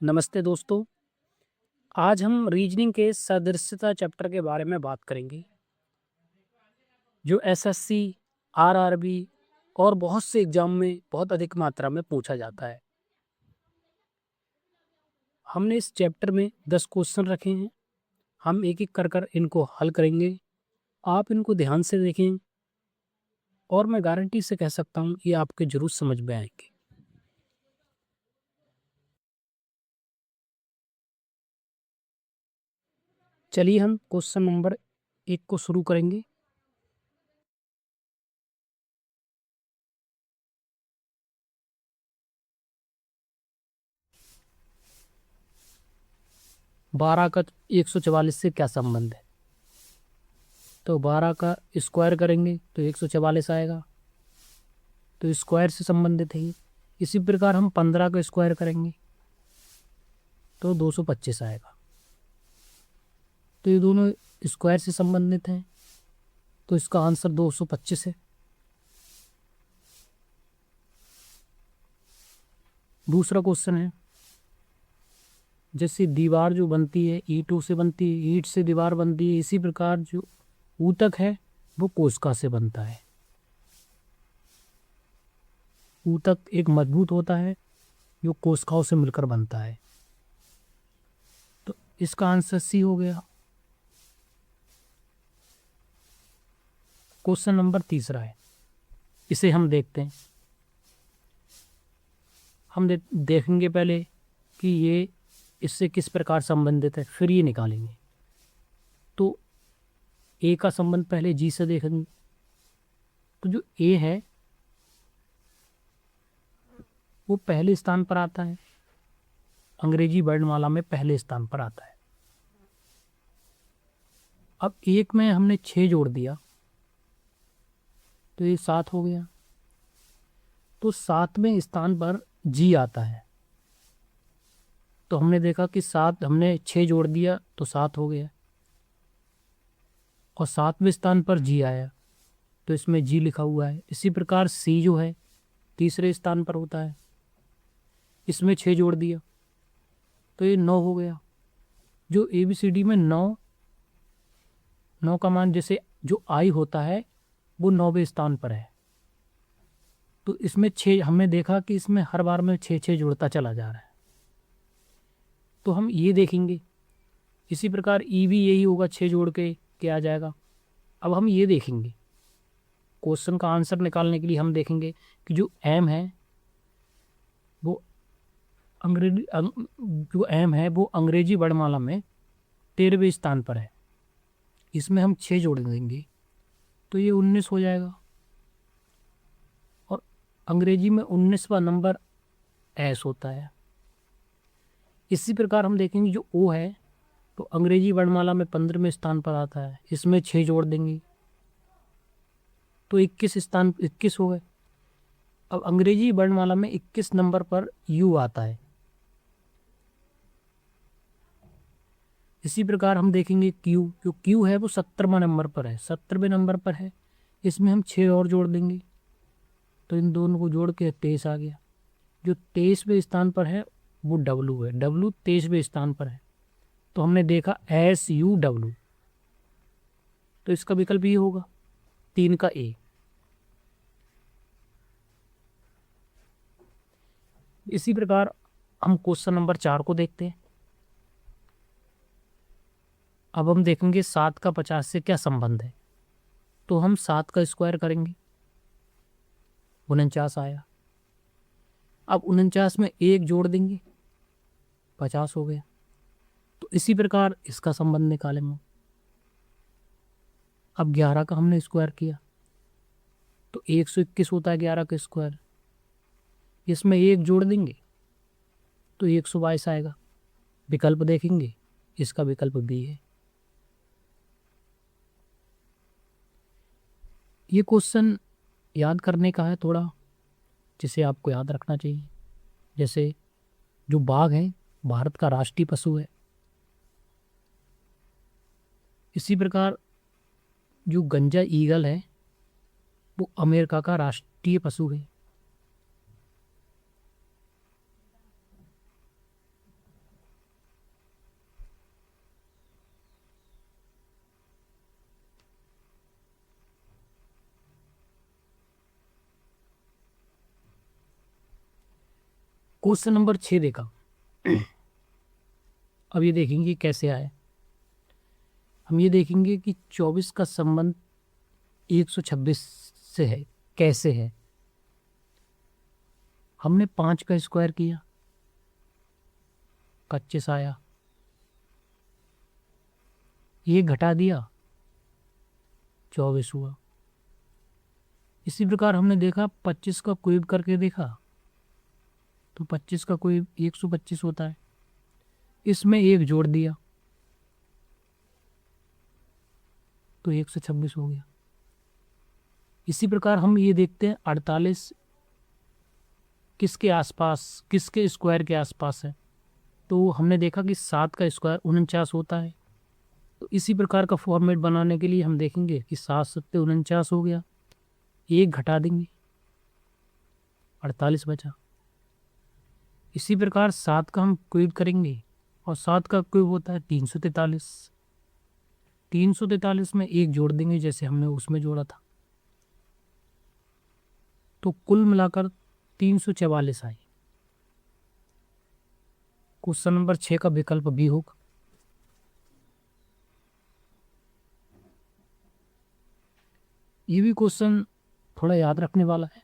नमस्ते दोस्तों। आज हम रीजनिंग के सदृशता चैप्टर के बारे में बात करेंगे, जो एसएससी, आरआरबी और बहुत से एग्जाम में बहुत अधिक मात्रा में पूछा जाता है। हमने इस चैप्टर में 10 क्वेश्चन रखे हैं। हम एक एक कर कर इनको हल करेंगे। आप इनको ध्यान से देखें और मैं गारंटी से कह सकता हूँ ये आपके जरूर समझ में आएंगे। चलिए हम क्वेश्चन नंबर 1 को शुरू करेंगे। बारह का 144 से क्या संबंध है? तो 12 का स्क्वायर करेंगे तो 144 आएगा, तो स्क्वायर से संबंधित है ये। इसी प्रकार हम 15 का स्क्वायर करेंगे तो 225 आएगा, तो ये दोनों स्क्वायर से संबंधित हैं, तो इसका आंसर 225 है। दूसरा क्वेश्चन है, जैसे दीवार जो बनती है ईंटों से बनती है, ईंट से दीवार बनती है, इसी प्रकार जो ऊतक है वो कोशिका से बनता है। ऊतक एक मजबूत होता है जो कोशिकाओं से मिलकर बनता है, तो इसका आंसर सी हो गया। क्वेश्चन नंबर तीसरा है, इसे हम देखते हैं। हम देखेंगे पहले कि ये इससे किस प्रकार संबंधित है, फिर ये निकालेंगे। तो ए का संबंध पहले जी से देखेंगे। तो जो ए है वो पहले स्थान पर आता है, अंग्रेजी वर्णमाला में पहले स्थान पर आता है। अब एक में हमने 6 जोड़ दिया तो ये 7 हो गया, तो 7वें स्थान पर जी आता है। तो हमने देखा कि 7 हमने 6 जोड़ दिया तो 7 हो गया, और 7वें स्थान पर जी आया तो इसमें जी लिखा हुआ है। इसी प्रकार सी जो है तीसरे स्थान पर होता है, इसमें 6 जोड़ दिया तो ये 9 हो गया। जो ABCD में 9 का मान, जैसे जो आई होता है वो 9वें स्थान पर है, तो इसमें 6 हमने देखा कि इसमें हर बार में 6 जुड़ता चला जा रहा है, तो हम ये देखेंगे। इसी प्रकार ई भी यही होगा, 6 जोड़ के आ जाएगा। अब हम ये देखेंगे, क्वेश्चन का आंसर निकालने के लिए हम देखेंगे कि जो एम है वो अंग्रेजी वर्णमाला में 13वें स्थान पर है। इसमें हम 6 जोड़ देंगे तो ये 19 हो जाएगा, और अंग्रेजी में 19वां नंबर एस होता है। इसी प्रकार हम देखेंगे जो ओ है तो अंग्रेजी वर्णमाला में 15वें स्थान पर आता है, इसमें 6 जोड़ देंगे तो 21 हो गए। अब अंग्रेजी वर्णमाला में 21 नंबर पर यू आता है। इसी प्रकार हम देखेंगे क्यू, जो क्यू है वो 17वां नंबर पर है, 17वें नंबर पर है, इसमें हम 6 और जोड़ देंगे तो इन दोनों को जोड़ के 23 आ गया। जो 23वें स्थान पर है वो डब्लू है, डब्लू 23वें स्थान पर है, तो हमने देखा SUW, तो इसका विकल्प ये होगा 3 का ए। इसी प्रकार हम क्वेश्चन नंबर 4 को देखते हैं। अब हम देखेंगे 7 का 50 से क्या संबंध है। तो हम 7 का स्क्वायर करेंगे, 49 आया। अब 49 में 1 जोड़ देंगे, 50 हो गया। तो इसी प्रकार इसका संबंध निकालेंगे। अब 11 का हमने स्क्वायर किया तो 121 होता है 11 का स्क्वायर, इसमें 1 जोड़ देंगे तो 122 आएगा। विकल्प देखेंगे, इसका विकल्प बी है। ये क्वेश्चन याद करने का है थोड़ा, जिसे आपको याद रखना चाहिए। जैसे जो बाघ है भारत का राष्ट्रीय पशु है, इसी प्रकार जो गंजा ईगल है वो अमेरिका का राष्ट्रीय पशु है। क्वेश्चन नंबर 6 देखा। अब ये देखेंगे कैसे आए। हम ये देखेंगे कि 24 का संबंध 126 से है, कैसे है। हमने 5 का स्क्वायर किया, 25 आया, ये घटा दिया, 24 हुआ। इसी प्रकार हमने देखा 25 का क्यूब करके देखा, तो 25 का क्यूब 125 होता है। इसमें एक जोड़ दिया तो 126 हो गया। इसी प्रकार हम ये देखते हैं 48 किसके आसपास, किसके स्क्वायर के आसपास है। तो हमने देखा कि 7 का स्क्वायर 49 होता है। तो इसी प्रकार का फॉर्मेट बनाने के लिए हम देखेंगे कि 7 सत्ते 49 हो गया, एक घटा देंगे, 48 बचा। इसी प्रकार 7 का हम क्यूब करेंगे और 7 का क्यूब होता है 343। 343 में एक जोड़ देंगे जैसे हमने उसमें जोड़ा था, तो कुल मिलाकर 344 आई। क्वेश्चन नंबर 6 का विकल्प बी होगा। ये भी क्वेश्चन थोड़ा याद रखने वाला है।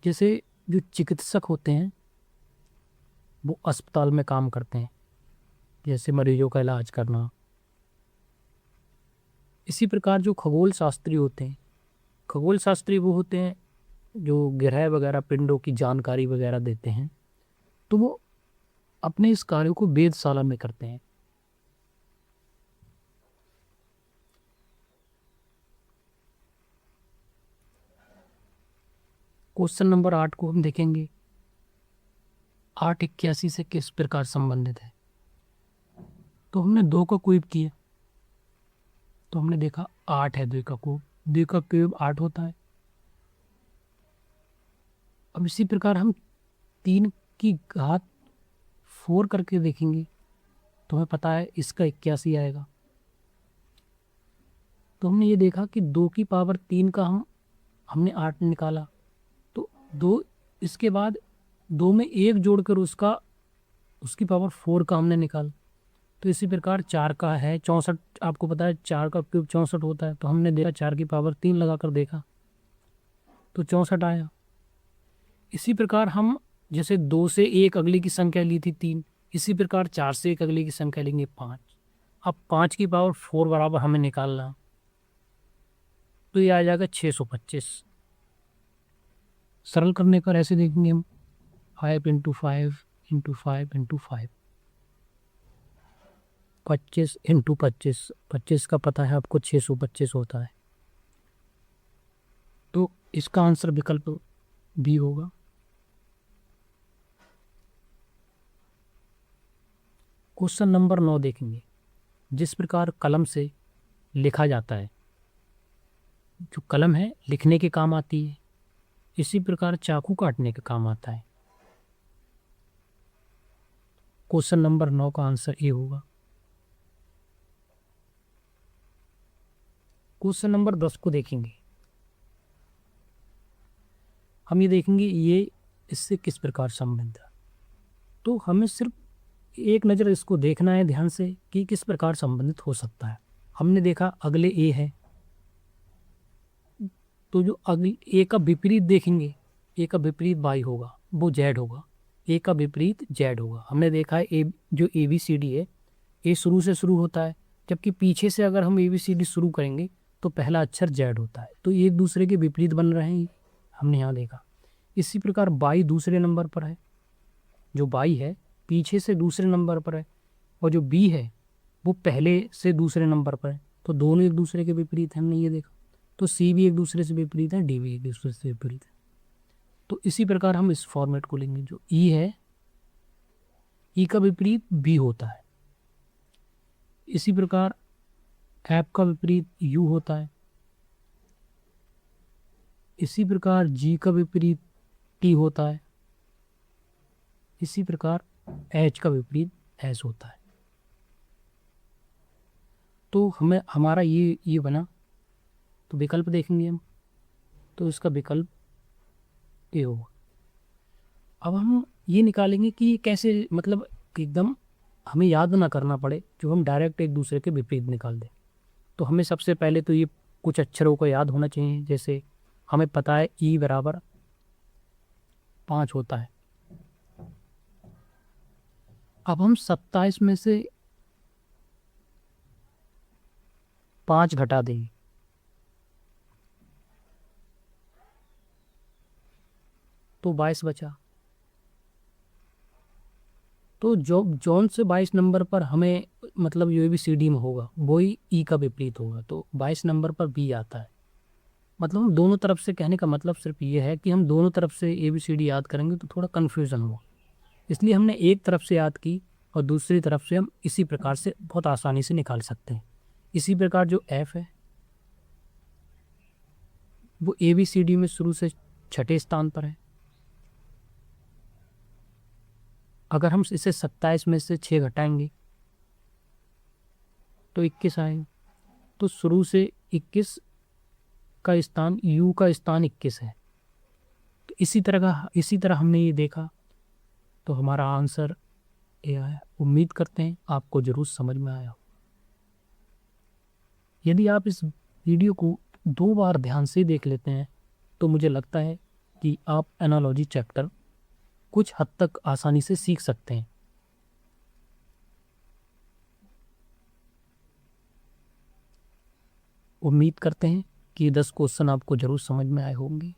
जैसे जो चिकित्सक होते हैं वो अस्पताल में काम करते हैं, जैसे मरीजों का इलाज करना। इसी प्रकार जो खगोल शास्त्री होते हैं, खगोल शास्त्री वो होते हैं जो ग्रह वगैरह पिंडों की जानकारी वगैरह देते हैं, तो वो अपने इस कार्य को वेधशाला में करते हैं। क्वेश्चन नंबर 8 को हम देखेंगे। 881 से किस प्रकार संबंधित है। तो हमने 2 का क्यूब किया, तो हमने देखा 8 है 2 का क्यूब, 2 का क्यूब 8 होता है। अब इसी प्रकार हम 3 की घात 4 करके देखेंगे, तो हमें पता है इसका 81 आएगा। तो हमने ये देखा कि 2 की पावर 3 का हमने 8 निकाला, तो 2 इसके बाद 2 में 1 जोड़कर उसकी पावर 4 का हमने निकाला। तो इसी प्रकार 4 का है 64, आपको पता है 4 का क्यूब 64 होता है। तो हमने देखा 4 की पावर 3 लगाकर देखा तो 64 आया। इसी प्रकार हम जैसे 2 से 1 अगली की संख्या ली थी 3, इसी प्रकार 4 से 1 अगली की संख्या लेंगे 5। अब 5 की पावर 4 बराबर हमें निकालना, तो ये आ जाएगा 625। सरल करने पर ऐसे देखेंगे हम 5 इंटू 5 इंटू 5 इंटू 5, 25 इंटू 25, 25 का पता है आपको 625 होता है। तो इसका आंसर विकल्प बी होगा। क्वेश्चन नंबर 9 देखेंगे। जिस प्रकार कलम से लिखा जाता है, जो कलम है लिखने के काम आती है, इसी प्रकार चाकू काटने के काम आता है। क्वेश्चन नंबर 9 का आंसर ए होगा। क्वेश्चन नंबर 10 को देखेंगे। हम ये देखेंगे ये इससे किस प्रकार संबंध है। तो हमें सिर्फ एक नज़र इसको देखना है ध्यान से कि किस प्रकार संबंधित हो सकता है। हमने देखा अगले ए है, तो जो अगले ए का विपरीत देखेंगे, ए का विपरीत वाई होगा, वो जेड होगा। ए का विपरीत जेड होगा। हमने देखा है ए जो ए बी सी डी है, ए शुरू से शुरू होता है, जबकि पीछे से अगर हम ए बी सी डी शुरू करेंगे तो पहला अक्षर जेड होता है। तो एक दूसरे के विपरीत बन रहे हैं, हमने यहाँ देखा। इसी प्रकार बाई दूसरे नंबर पर है, जो बाई है पीछे से दूसरे नंबर पर है, और जो बी है वो पहले से दूसरे नंबर पर है। तो दोनों एक दूसरे के विपरीत है, हमने ये देखा। तो सी भी एक दूसरे से विपरीत है, डी भी एक दूसरे से विपरीत है। तो इसी प्रकार हम इस फॉर्मेट को लेंगे। जो ई है, ई का विपरीत बी होता है। इसी प्रकार एफ का विपरीत यू होता है। इसी प्रकार जी का विपरीत टी होता है। इसी प्रकार एच का विपरीत एस होता है। तो हमें हमारा ये बना। तो विकल्प देखेंगे हम, तो इसका विकल्प ए होगा। अब हम ये निकालेंगे कि ये कैसे, मतलब कि एकदम हमें याद ना करना पड़े जो हम डायरेक्ट एक दूसरे के विपरीत निकाल दें। तो हमें सबसे पहले तो ये कुछ अक्षरों को याद होना चाहिए। जैसे हमें पता है ई बराबर 5 होता है। अब हम 27 में से 5 घटा देंगे तो 22 बचा। तो जो जौन से 22 नंबर पर हमें मतलब जो ABCD में होगा वही ई का विपरीत होगा, तो 22 नंबर पर बी आता है। मतलब हम दोनों तरफ से, कहने का मतलब सिर्फ ये है कि हम दोनों तरफ से ABCD याद करेंगे तो थोड़ा कन्फ्यूज़न होगा, इसलिए हमने एक तरफ से याद की और दूसरी तरफ से हम इसी प्रकार से बहुत आसानी से निकाल सकते हैं। इसी प्रकार जो F है वो ABCD में शुरू से छठे स्थान पर है। अगर हम इसे 27 में से 6 घटाएंगे तो 21 आएगा। तो शुरू से 21 का स्थान, U का स्थान 21 है। तो इसी तरह हमने ये देखा, तो हमारा आंसर ए आया। उम्मीद करते हैं आपको जरूर समझ में आया। यदि आप इस वीडियो को 2 बार ध्यान से देख लेते हैं तो मुझे लगता है कि आप एनालॉजी चैप्टर कुछ हद तक आसानी से सीख सकते हैं। उम्मीद करते हैं कि 10 क्वेश्चन आपको जरूर समझ में आए होंगे।